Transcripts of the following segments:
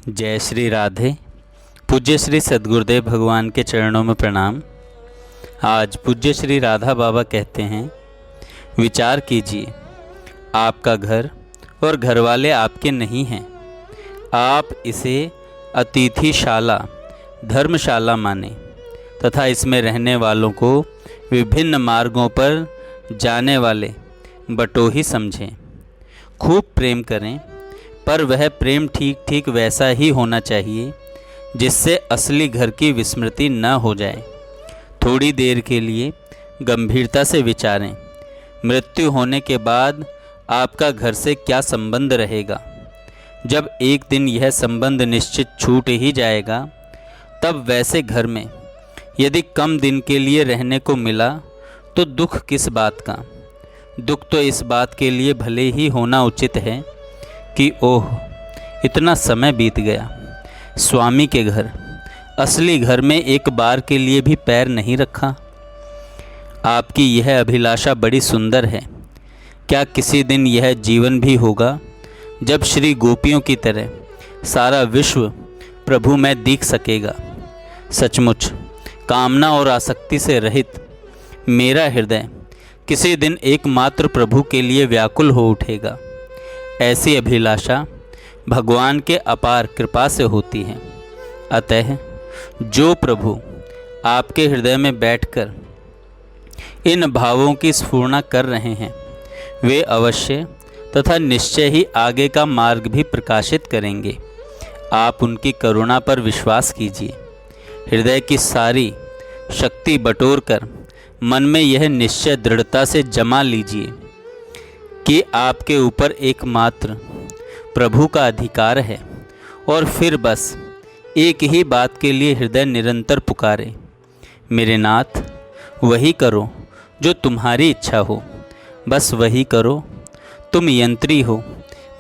जय श्री राधे। पूज्य श्री सद्गुरुदेव भगवान के चरणों में प्रणाम। आज पूज्य श्री राधा बाबा कहते हैं, विचार कीजिए, आपका घर और घरवाले आपके नहीं हैं। आप इसे अतिथिशाला, धर्मशाला माने तथा इसमें रहने वालों को विभिन्न मार्गों पर जाने वाले बटोही समझें। खूब प्रेम करें, पर वह प्रेम ठीक ठीक वैसा ही होना चाहिए जिससे असली घर की विस्मृति न हो जाए। थोड़ी देर के लिए गंभीरता से विचारें, मृत्यु होने के बाद आपका घर से क्या संबंध रहेगा। जब एक दिन यह संबंध निश्चित छूट ही जाएगा, तब वैसे घर में यदि कम दिन के लिए रहने को मिला तो दुख किस बात का। दुख तो इस बात के लिए भले ही होना उचित है कि ओह, इतना समय बीत गया, स्वामी के घर, असली घर में एक बार के लिए भी पैर नहीं रखा। आपकी यह अभिलाषा बड़ी सुंदर है। क्या किसी दिन यह जीवन भी होगा जब श्री गोपियों की तरह सारा विश्व प्रभु में दिख सकेगा। सचमुच कामना और आसक्ति से रहित मेरा हृदय किसी दिन एकमात्र प्रभु के लिए व्याकुल हो उठेगा। ऐसी अभिलाषा भगवान के अपार कृपा से होती है। अतः जो प्रभु आपके हृदय में बैठकर इन भावों की स्फुरना कर रहे हैं, वे अवश्य तथा निश्चय ही आगे का मार्ग भी प्रकाशित करेंगे। आप उनकी करुणा पर विश्वास कीजिए। हृदय की सारी शक्ति बटोर कर मन में यह निश्चय दृढ़ता से जमा लीजिए कि आपके ऊपर एकमात्र प्रभु का अधिकार है, और फिर बस एक ही बात के लिए हृदय निरंतर पुकारे, मेरे नाथ, वही करो जो तुम्हारी इच्छा हो, बस वही करो। तुम यंत्री हो,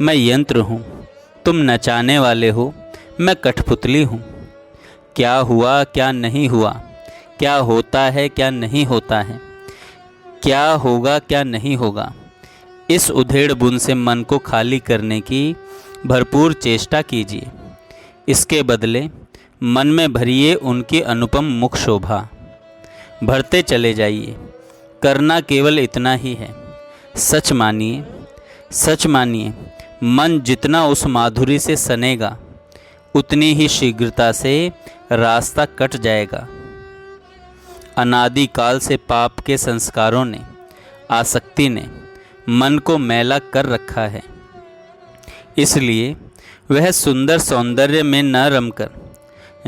मैं यंत्र हूँ। तुम नचाने वाले हो, मैं कठपुतली हूँ। क्या हुआ क्या नहीं हुआ, क्या होता है क्या नहीं होता है, क्या होगा क्या नहीं होगा, इस उधेड़ बुन से मन को खाली करने की भरपूर चेष्टा कीजिए। इसके बदले मन में भरिए उनकी अनुपम मुख शोभा। भरते चले जाइए। करना केवल इतना ही है। सच मानिए, सच मानिए, मन जितना उस माधुरी से सनेगा, उतनी ही शीघ्रता से रास्ता कट जाएगा। अनादि काल से पाप के संस्कारों ने, आसक्ति ने मन को मैला कर रखा है। इसलिए वह सुंदर सौंदर्य में न रमकर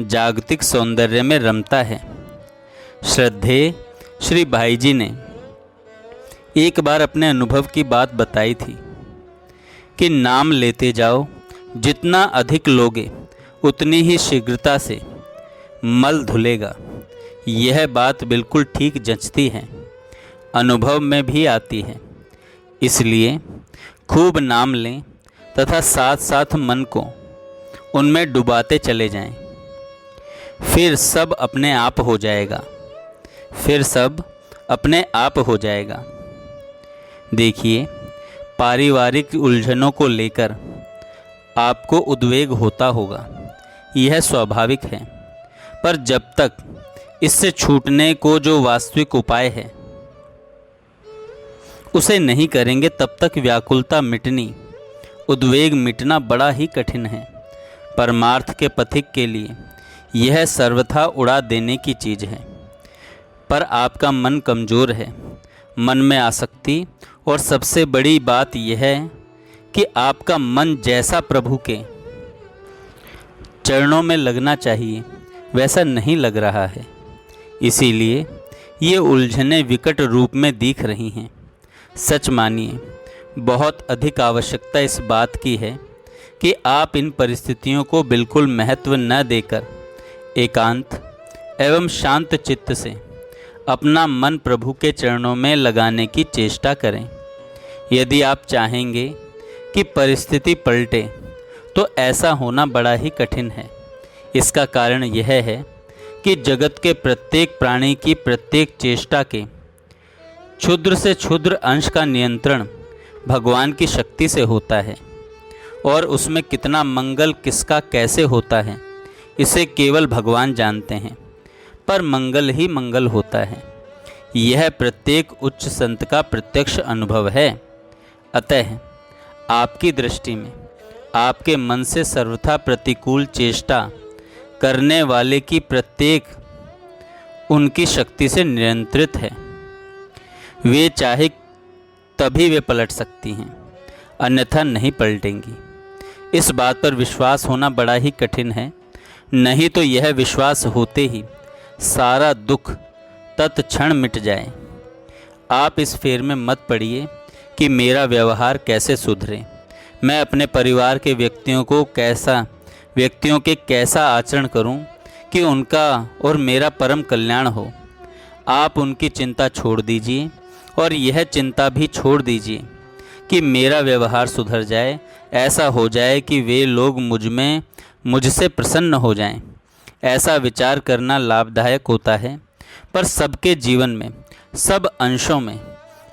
जागतिक सौंदर्य में रमता है। श्रद्धेय श्री भाई जी ने एक बार अपने अनुभव की बात बताई थी कि नाम लेते जाओ, जितना अधिक लोगे उतनी ही शीघ्रता से मल धुलेगा। यह बात बिल्कुल ठीक जचती है, अनुभव में भी आती है। इसलिए खूब नाम लें तथा साथ साथ मन को उनमें डुबाते चले जाएं। फिर सब अपने आप हो जाएगा, फिर सब अपने आप हो जाएगा। देखिए, पारिवारिक उलझनों को लेकर आपको उद्वेग होता होगा, यह स्वाभाविक है। पर जब तक इससे छूटने को जो वास्तविक उपाय है उसे नहीं करेंगे, तब तक व्याकुलता मिटनी, उद्वेग मिटना बड़ा ही कठिन है। परमार्थ के पथिक के लिए यह सर्वथा उड़ा देने की चीज़ है। पर आपका मन कमज़ोर है, मन में आसक्ति, और सबसे बड़ी बात यह है कि आपका मन जैसा प्रभु के चरणों में लगना चाहिए वैसा नहीं लग रहा है। इसीलिए ये उलझनें विकट रूप में दिख रही हैं। सच मानिए, बहुत अधिक आवश्यकता इस बात की है कि आप इन परिस्थितियों को बिल्कुल महत्व न देकर एकांत एवं शांत चित्त से अपना मन प्रभु के चरणों में लगाने की चेष्टा करें। यदि आप चाहेंगे कि परिस्थिति पलटे, तो ऐसा होना बड़ा ही कठिन है। इसका कारण यह है कि जगत के प्रत्येक प्राणी की प्रत्येक चेष्टा के क्षुद्र से क्षुद्र अंश का नियंत्रण भगवान की शक्ति से होता है। और उसमें कितना मंगल किसका कैसे होता है इसे केवल भगवान जानते हैं, पर मंगल ही मंगल होता है। यह प्रत्येक उच्च संत का प्रत्यक्ष अनुभव है। अतः आपकी दृष्टि में आपके मन से सर्वथा प्रतिकूल चेष्टा करने वाले की प्रत्येक उनकी शक्ति से नियंत्रित है। वे चाहे तभी वे पलट सकती हैं, अन्यथा नहीं पलटेंगी। इस बात पर विश्वास होना बड़ा ही कठिन है, नहीं तो यह विश्वास होते ही सारा दुख तत्क्षण मिट जाए। आप इस फेर में मत पड़िए कि मेरा व्यवहार कैसे सुधरे, मैं अपने परिवार के व्यक्तियों के कैसा आचरण करूं कि उनका और मेरा परम कल्याण हो। आप उनकी चिंता छोड़ दीजिए और यह चिंता भी छोड़ दीजिए कि मेरा व्यवहार सुधर जाए, ऐसा हो जाए कि वे लोग मुझसे प्रसन्न हो जाएं। ऐसा विचार करना लाभदायक होता है, पर सबके जीवन में सब अंशों में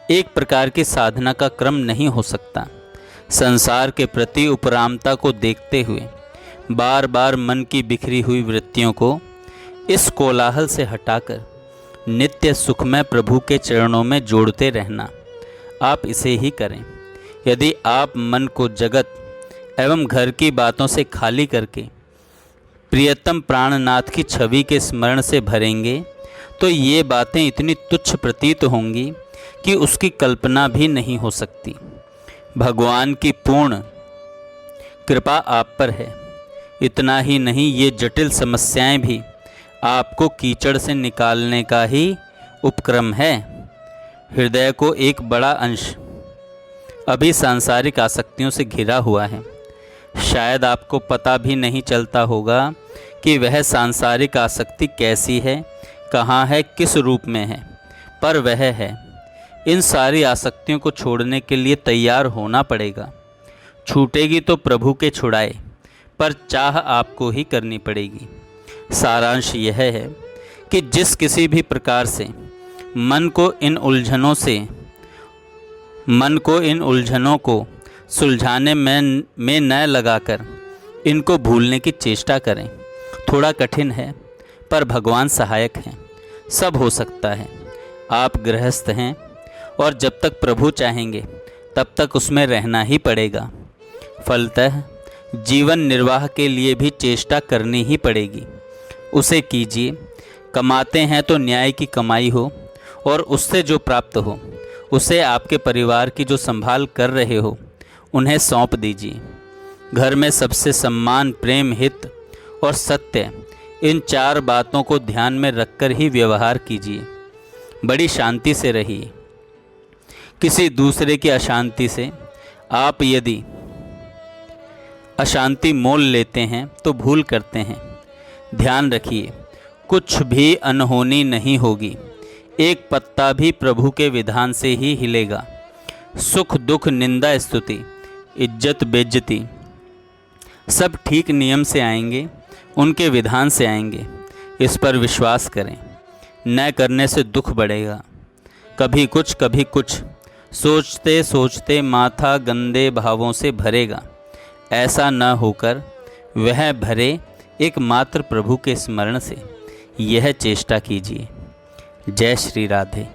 एक प्रकार की साधना का क्रम नहीं हो सकता। संसार के प्रति उपरामता को देखते हुए बार बार मन की बिखरी हुई वृत्तियों को इस कोलाहल से हटाकर नित्य सुखमय प्रभु के चरणों में जोड़ते रहना, आप इसे ही करें। यदि आप मन को जगत एवं घर की बातों से खाली करके प्रियतम प्राणनाथ की छवि के स्मरण से भरेंगे, तो ये बातें इतनी तुच्छ प्रतीत होंगी कि उसकी कल्पना भी नहीं हो सकती। भगवान की पूर्ण कृपा आप पर है। इतना ही नहीं, ये जटिल समस्याएं भी आपको कीचड़ से निकालने का ही उपक्रम है। हृदय को एक बड़ा अंश अभी सांसारिक आसक्तियों से घिरा हुआ है। शायद आपको पता भी नहीं चलता होगा कि वह सांसारिक आसक्ति कैसी है, कहाँ है, किस रूप में है, पर वह है। इन सारी आसक्तियों को छोड़ने के लिए तैयार होना पड़ेगा। छूटेगी तो प्रभु के छुड़ाए, पर चाह आपको ही करनी पड़ेगी। सारांश यह है कि जिस किसी भी प्रकार से मन को इन उलझनों को सुलझाने में न लगाकर इनको भूलने की चेष्टा करें। थोड़ा कठिन है, पर भगवान सहायक हैं, सब हो सकता है। आप गृहस्थ हैं और जब तक प्रभु चाहेंगे तब तक उसमें रहना ही पड़ेगा। फलतः जीवन निर्वाह के लिए भी चेष्टा करनी ही पड़ेगी। उसे कीजिए। कमाते हैं तो न्याय की कमाई हो और उससे जो प्राप्त हो उसे आपके परिवार की जो संभाल कर रहे हो उन्हें सौंप दीजिए। घर में सबसे सम्मान, प्रेम, हित और सत्य, इन 4 बातों को ध्यान में रखकर ही व्यवहार कीजिए। बड़ी शांति से रहिए। किसी दूसरे की अशांति से आप यदि अशांति मोल लेते हैं तो भूल करते हैं। ध्यान रखिए, कुछ भी अनहोनी नहीं होगी। एक पत्ता भी प्रभु के विधान से ही हिलेगा। सुख दुख, निंदा स्तुति, इज्जत बेइज्जती, सब ठीक नियम से आएंगे, उनके विधान से आएंगे। इस पर विश्वास करें। न करने से दुख बढ़ेगा। कभी कुछ सोचते सोचते माथा गंदे भावों से भरेगा। ऐसा न होकर वह भरे एकमात्र प्रभु के स्मरण से यह चेष्टा कीजिए। जय श्री राधे।